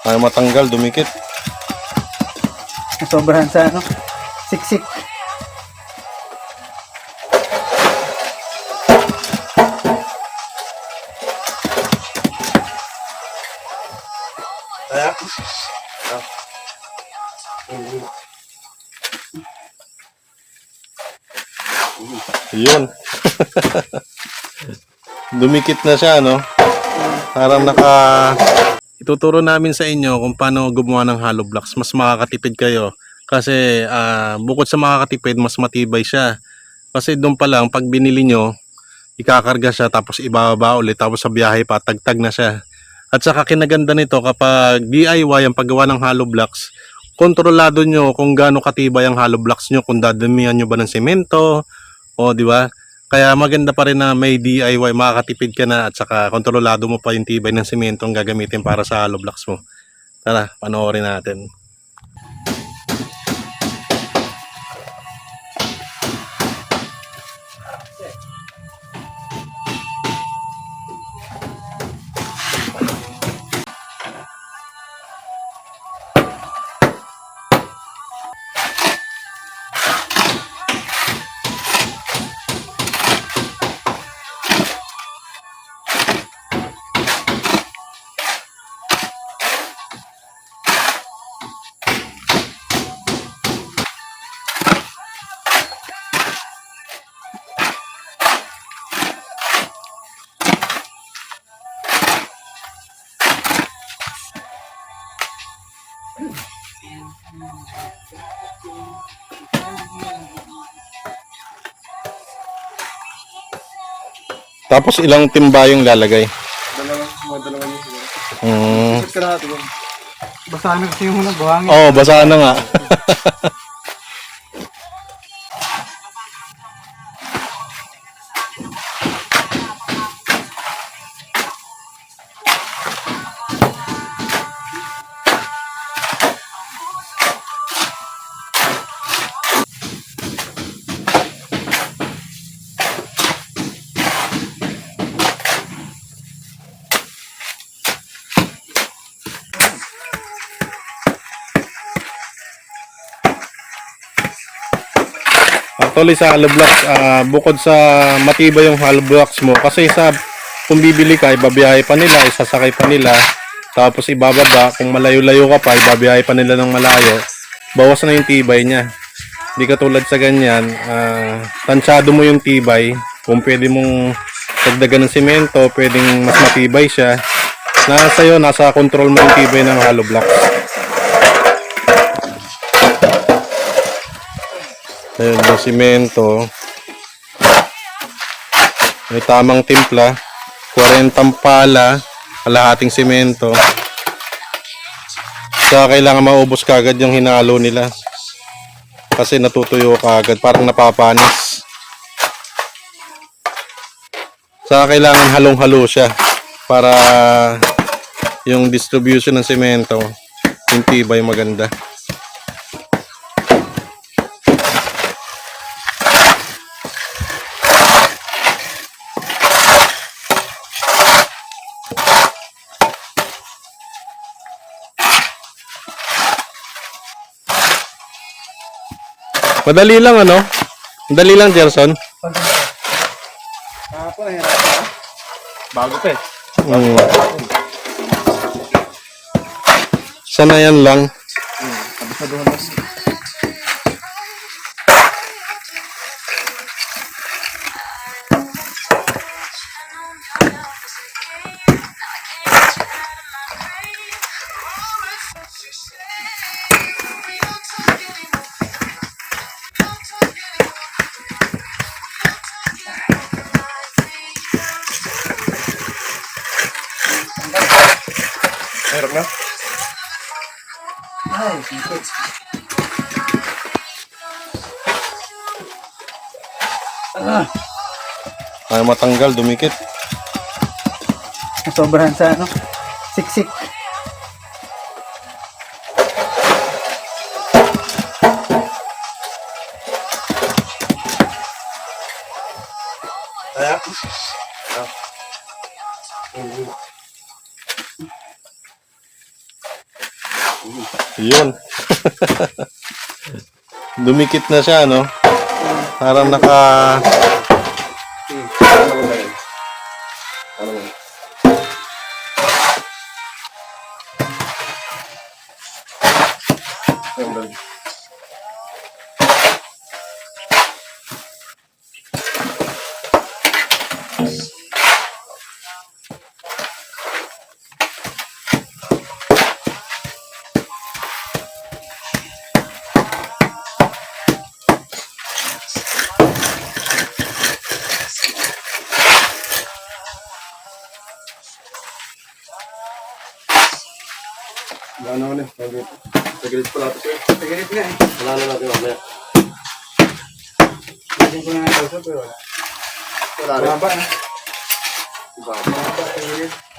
Ay matanggal, dumikit. Sobrahan sa ano, siksik. Yun. Dumikit na siya, no? Parang ituturo namin sa inyo kung paano gumawa ng hollow blocks. Mas makakatipid kayo. Kasi bukod sa makakatipid, mas matibay siya. Kasi doon pa lang, pag binili nyo, ikakarga siya, tapos ibababa ulit, tapos sa biyahe pa, tagtag na siya. At saka kinaganda nito, kapag DIY ang paggawa ng hollow blocks, kontrolado nyo kung gaano katibay ang hollow blocks nyo, kung dadamihan nyo ba ng semento, o di ba? Kaya maganda pa rin na may DIY, makakatipid ka na, at saka kontrolado mo pa yung tibay ng semento ang gagamitin para sa hollow blocks mo. Tara, panoorin natin. Tapos ilang timba yung lalagay? Dalawa niyo siguro. Mm. Kalahati yun. Basahan na kasi yung unang buhangin. Oo, basahan na nga. Actually sa hollow blocks, bukod sa matibay yung hollow blocks mo, kasi kung bibili ka, ibabiyahe pa nila, isasakay pa nila, tapos ibababa, kung malayo-layo ka pa, ibabiyahe pa nila ng malayo, bawas na yung tibay niya. Hindi katulad sa ganyan, tansyado mo yung tibay, kung pwede mong dagdagan ng semento, pwedeng mas matibay siya. Nasa control mo yung tibay ng hollow blocks. Ayun, yung simento. May tamang timpla. 40 pala. Kalahating simento. Kaya kailangan maubos kagad yung hinalo nila. Kasi natutuyo kagad. Parang napapanis. Kaya kailangan halong-halo siya. Para yung distribution ng simento, yung tibay maganda. Madali lang ano? Madali lang, Gerson. Kahapon na hirap. Bago pa eh. Sanayan lang. Tapos na doon mas. Meron na? Ay, sikit. Ay matanggal, dumikit. Sobrahan sa ano, siksik. Yun. Dumikit na siya, no? Parang naka... Ano ulit? Tagilit pala ito sir. Tagilit nga eh. Wala na natin mamaya. Lagyan ko na ito pero wala. Wala rin. Baba na. Diba? Baba, tagilit.